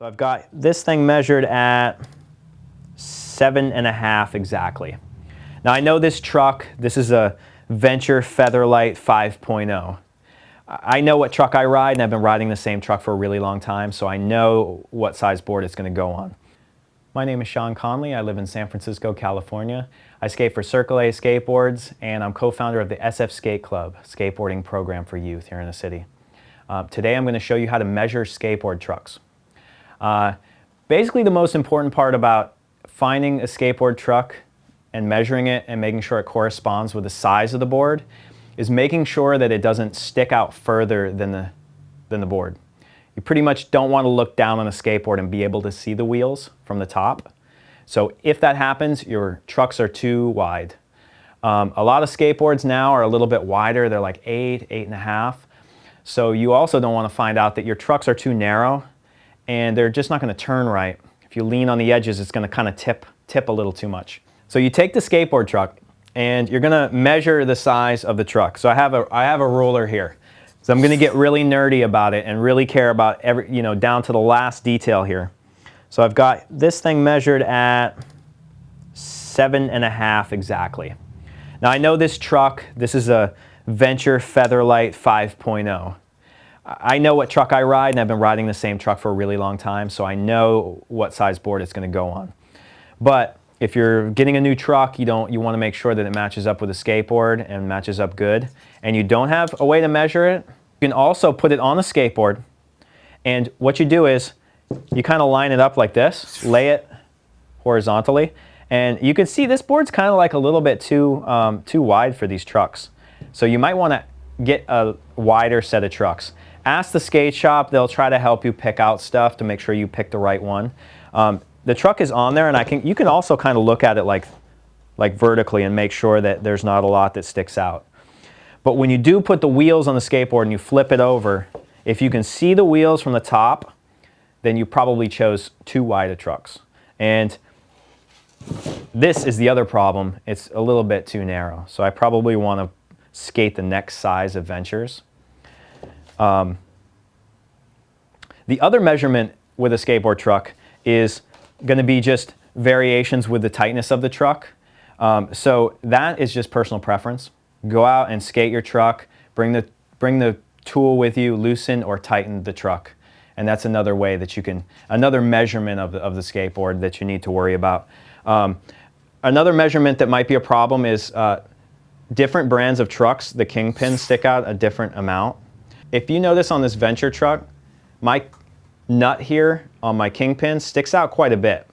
So I've got this thing measured at 7.5 exactly. Now I know this truck, this is a Venture Featherlight 5.0. I know what truck I ride, and I've been riding the same truck for a really long time, so I know what size board it's going to go on. My name is Shawn Connelly. I live in San Francisco, California. I skate for Circle A Skateboards, and I'm co-founder of the SF Skate Club, skateboarding program for youth here in the city. Today I'm going to show you how to measure skateboard trucks. Basically, the most important part about finding a skateboard truck and measuring it and making sure it corresponds with the size of the board is making sure that it doesn't stick out further than the board. You pretty much don't want to look down on a skateboard and be able to see the wheels from the top. So if that happens, your trucks are too wide. A lot of skateboards now are a little bit wider. They're like 8.5. So you also don't want to find out that your trucks are too narrow and they're just not going to turn right. If you lean on the edges, it's going to kind of tip a little too much. So you take the skateboard truck and you're going to measure the size of the truck. So I have a ruler here. So I'm going to get really nerdy about it and really care about down to the last detail here. So I've got this thing measured at 7.5 exactly. Now I know this truck, this is a Venture Featherlight 5.0. I know what truck I ride, and I've been riding the same truck for a really long time, so I know what size board it's going to go on. But if you're getting a new truck, you want to make sure that it matches up with a skateboard and matches up good, and you don't have a way to measure it, you can also put it on the skateboard, and what you do is you kind of line it up like this, lay it horizontally, and you can see this board's kind of like a little bit too wide for these trucks. So you might want to get a wider set of trucks. Ask the skate shop, they'll try to help you pick out stuff to make sure you pick the right one. The truck is on there, and you can also kind of look at it like vertically and make sure that there's not a lot that sticks out. But when you do put the wheels on the skateboard and you flip it over, if you can see the wheels from the top, then you probably chose too wide of trucks. And this is the other problem. It's a little bit too narrow. So I probably want to skate the next size of Ventures. The other measurement with a skateboard truck is going to be just variations with the tightness of the truck. So that is just personal preference. Go out and skate your truck, bring the tool with you, loosen or tighten the truck. And that's another way that another measurement of the skateboard that you need to worry about. Another measurement that might be a problem is different brands of trucks, the kingpins stick out a different amount. If you notice on this Venture truck, my nut here on my kingpin sticks out quite a bit.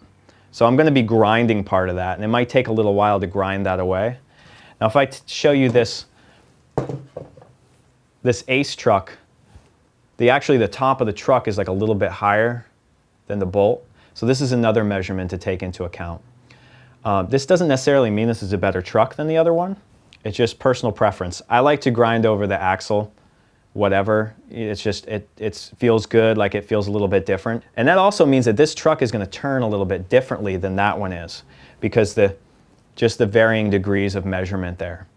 So I'm going to be grinding part of that, and it might take a little while to grind that away. Now if I show you this Ace truck, actually the top of the truck is like a little bit higher than the bolt. So this is another measurement to take into account. This doesn't necessarily mean this is a better truck than the other one. It's just personal preference. I like to grind over the axle, whatever. It's just, it feels good, like it feels a little bit different. And that also means that this truck is going to turn a little bit differently than that one is, because just the varying degrees of measurement there.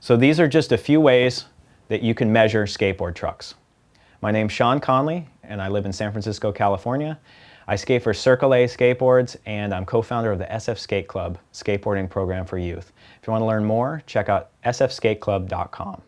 So these are just a few ways that you can measure skateboard trucks. My name's Shawn Connelly, and I live in San Francisco, California. I skate for Circle A Skateboards, and I'm co-founder of the SF Skate Club, skateboarding program for youth. If you want to learn more, check out sfskateclub.com.